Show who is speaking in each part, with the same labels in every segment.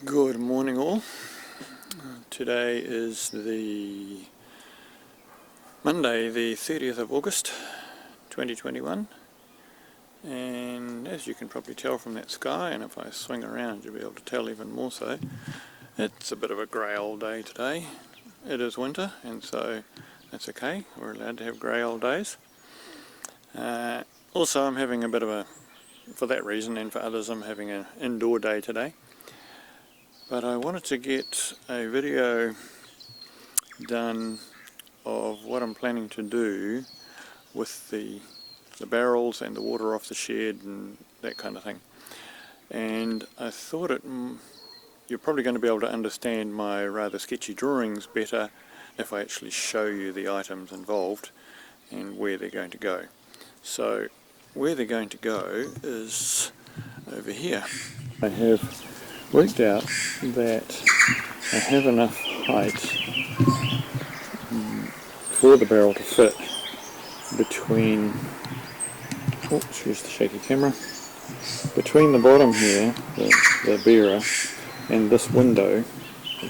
Speaker 1: Good morning all. Today is the Monday the 30th of August 2021, and as you can probably tell from that sky, and if I swing around you'll be able to tell even more so, it's a bit of a grey old day today. It is winter, and so that's okay, we're allowed to have grey old days. Also I'm having a bit of a, for that reason and for others, I'm having an indoor day today. But I wanted to get a video done of what I'm planning to do with the barrels and the water off the shed and that kind of thing. And I thought you're probably going to be able to understand my rather sketchy drawings better if I actually show you the items involved and where they're going to go. So where they're going to go is over here. I have worked out that I have enough height for the barrel to fit between, excuse the shaky camera, between the bottom here, the bearer, and this window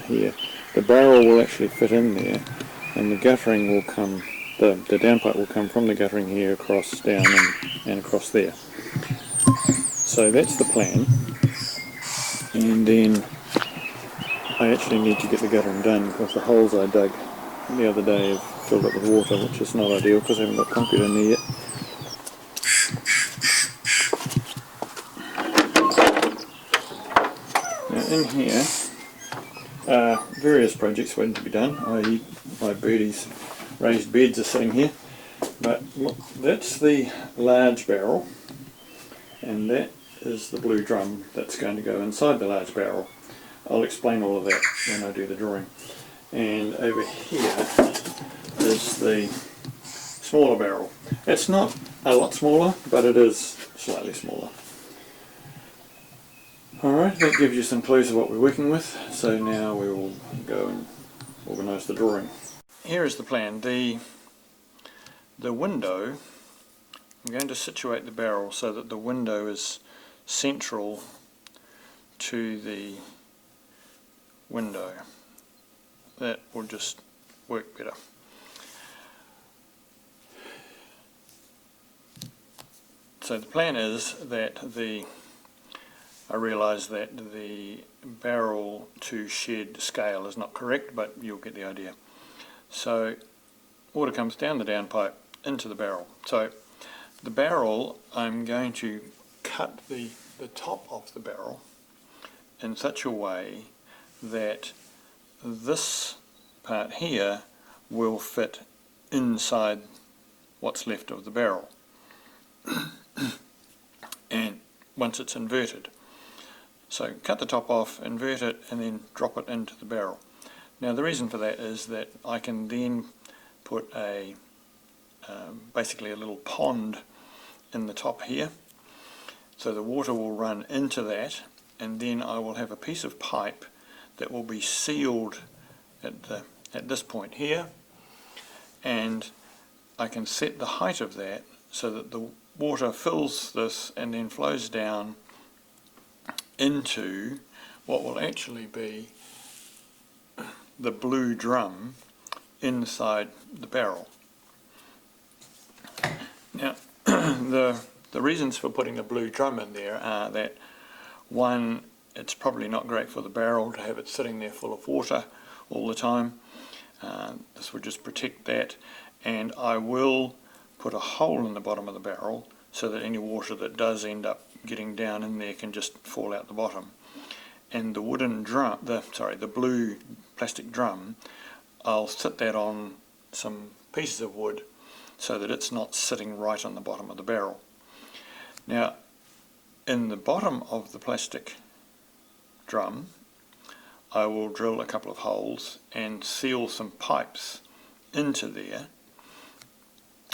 Speaker 1: here. The barrel will actually fit in there, and the guttering will come, the downpipe will come from the guttering here across down and across there. So that's the plan. And then I actually need to get the guttering done because the holes I dug the other day have filled up with water, which is not ideal because I haven't got concrete in there yet. Now in here are various projects waiting to be done, i.e. my birdies' raised beds are sitting here. But look, that's the large barrel, and that is the blue drum that's going to go inside the large barrel. I'll explain all of that when I do the drawing. And over here is the smaller barrel. It's not a lot smaller, but it is slightly smaller. Alright, that gives you some clues of what we're working with, so now we will go and organise the drawing. Here is the plan. The window, I'm going to situate the barrel so that the window is central to the window. That will just work better. So the plan is that I realise that the barrel to shed scale is not correct, but you'll get the idea. So water comes down the downpipe into the barrel. So the barrel, I'm going to cut the top of the barrel in such a way that this part here will fit inside what's left of the barrel and once it's inverted. So cut the top off, invert it, and then drop it into the barrel. Now the reason for that is that I can then put a basically a little pond in the top here, so the water will run into that, and then I will have a piece of pipe that will be sealed at this point here, and I can set the height of that so that the water fills this and then flows down into what will actually be the blue drum inside the barrel. Now the reasons for putting the blue drum in there are that, one, it's probably not great for the barrel to have it sitting there full of water all the time. This would just protect that, and I will put a hole in the bottom of the barrel so that any water that does end up getting down in there can just fall out the bottom. And the wooden drum, the blue plastic drum, I'll sit that on some pieces of wood so that it's not sitting right on the bottom of the barrel. Now in the bottom of the plastic drum I will drill a couple of holes and seal some pipes into there.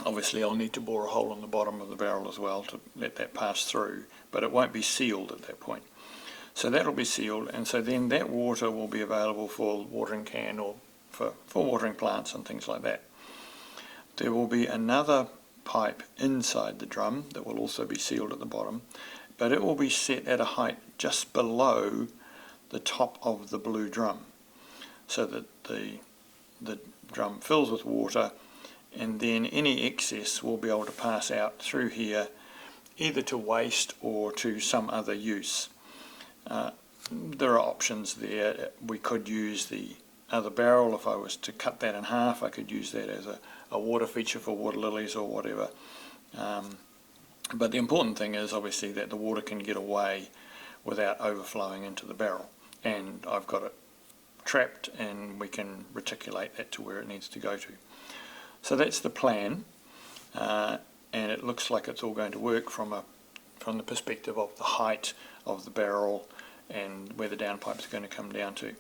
Speaker 1: Obviously I'll need to bore a hole in the bottom of the barrel as well to let that pass through, but it won't be sealed at that point. So that'll be sealed, and so then that water will be available for watering can or for watering plants and things like that. There will be another pipe inside the drum that will also be sealed at the bottom, but it will be set at a height just below the top of the blue drum, so that the drum fills with water, and then any excess will be able to pass out through here, either to waste or to some other use. There are options there. We could use the other barrel. If I was to cut that in half, I could use that as a water feature for water lilies or whatever. But the important thing is obviously that the water can get away without overflowing into the barrel, and I've got it trapped and we can reticulate that to where it needs to go to. So that's the plan, and it looks like it's all going to work from the perspective of the height of the barrel and where the downpipes are going to come down to.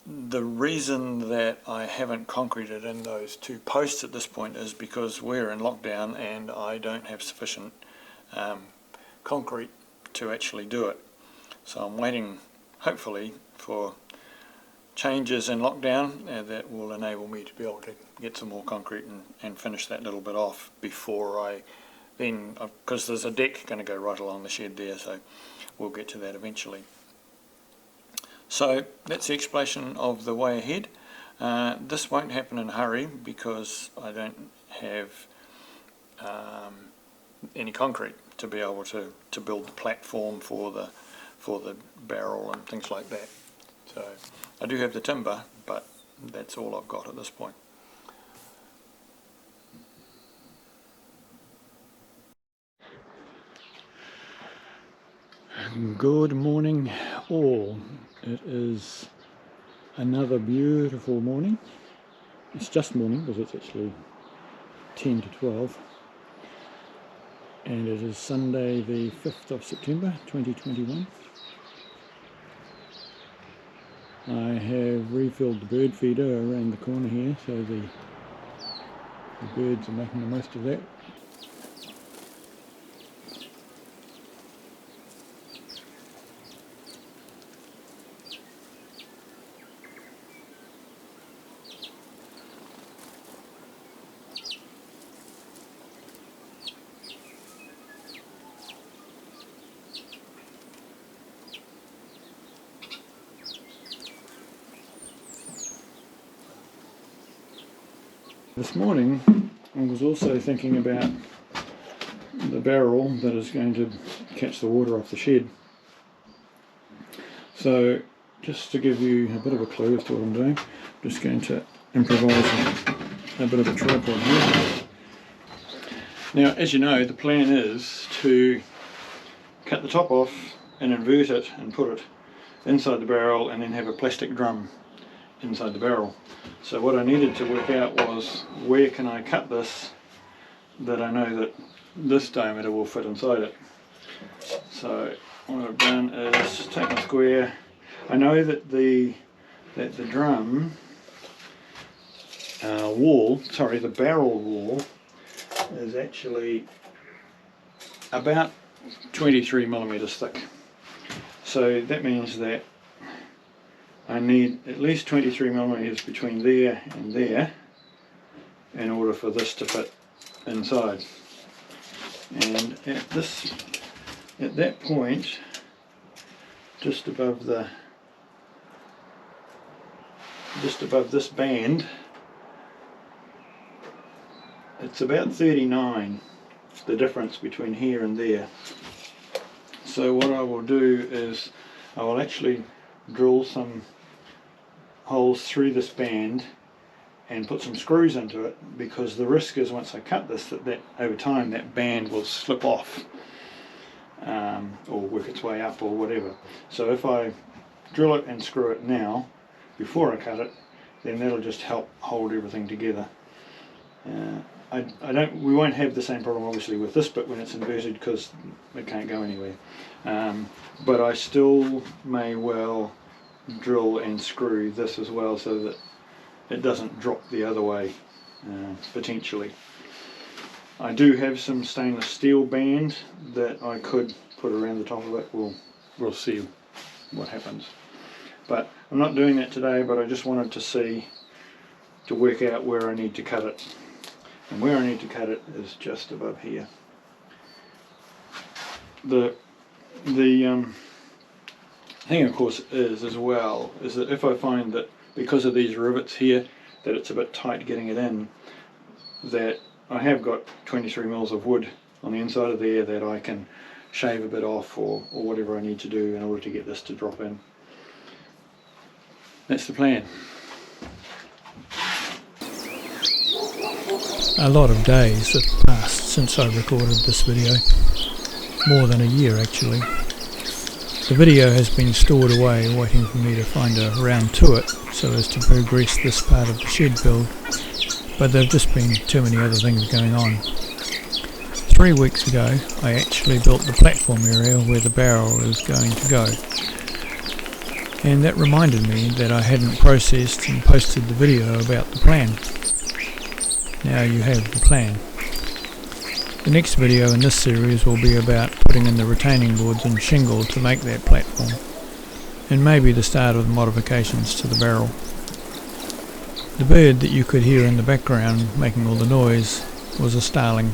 Speaker 1: The reason that I haven't concreted in those two posts at this point is because we're in lockdown and I don't have sufficient concrete to actually do it. So I'm waiting, hopefully, for changes in lockdown that will enable me to be able to get some more concrete and finish that little bit off before I then, because there's a deck going to go right along the shed there, so we'll get to that eventually. So that's the explanation of the way ahead. This won't happen in a hurry because I don't have any concrete to be able to build the platform for the barrel and things like that. So I do have the timber, but that's all I've got at this point. Good morning all. It is another beautiful morning. It's just morning because it's actually 10 to 12, and it is Sunday the 5th of September 2021. I have refilled the bird feeder around the corner here, so the birds are making the most of that. This morning I was also thinking about the barrel that is going to catch the water off the shed. So just to give you a bit of a clue as to what I'm doing, I'm just going to improvise a bit of a tripod here. Now, as you know, the plan is to cut the top off and invert it and put it inside the barrel and then have a plastic drum inside the barrel. So what I needed to work out was where can I cut this that I know that this diameter will fit inside it. So what I've done is take my square. I know that the drum the barrel wall is actually about 23 millimeters thick. So that means that I need at least 23 millimeters between there and there in order for this to fit inside. And at that point, just above this band, it's about 39, the difference between here and there. So what I will do is I will actually drill some holes through this band and put some screws into it, because the risk is once I cut this that over time that band will slip off or work its way up or whatever. So if I drill it and screw it now before I cut it, then that'll just help hold everything together. We won't have the same problem obviously with this bit when it's inverted, because it can't go anywhere. But I still may well drill and screw this as well so that it doesn't drop the other way, potentially. I do have some stainless steel band that I could put around the top of it. We'll see what happens. But I'm not doing that today, but I just wanted to work out where I need to cut it. And where I need to cut it is just above here. The thing of course is as well is that if I find that because of these rivets here that it's a bit tight getting it in, that I have got 23 mils of wood on the inside of there that I can shave a bit off or whatever I need to do in order to get this to drop in. That's the plan.
Speaker 2: A lot of days have passed since I recorded this video, more than a year actually. The video has been stored away waiting for me to find a round to it so as to progress this part of the shed build, but there have just been too many other things going on. 3 weeks ago I actually built the platform area where the barrel is going to go, and that reminded me that I hadn't processed and posted the video about the plan. Now you have the plan. The next video in this series will be about putting in the retaining boards and shingle to make that platform, and maybe the start of the modifications to the barrel. The bird that you could hear in the background making all the noise was a starling.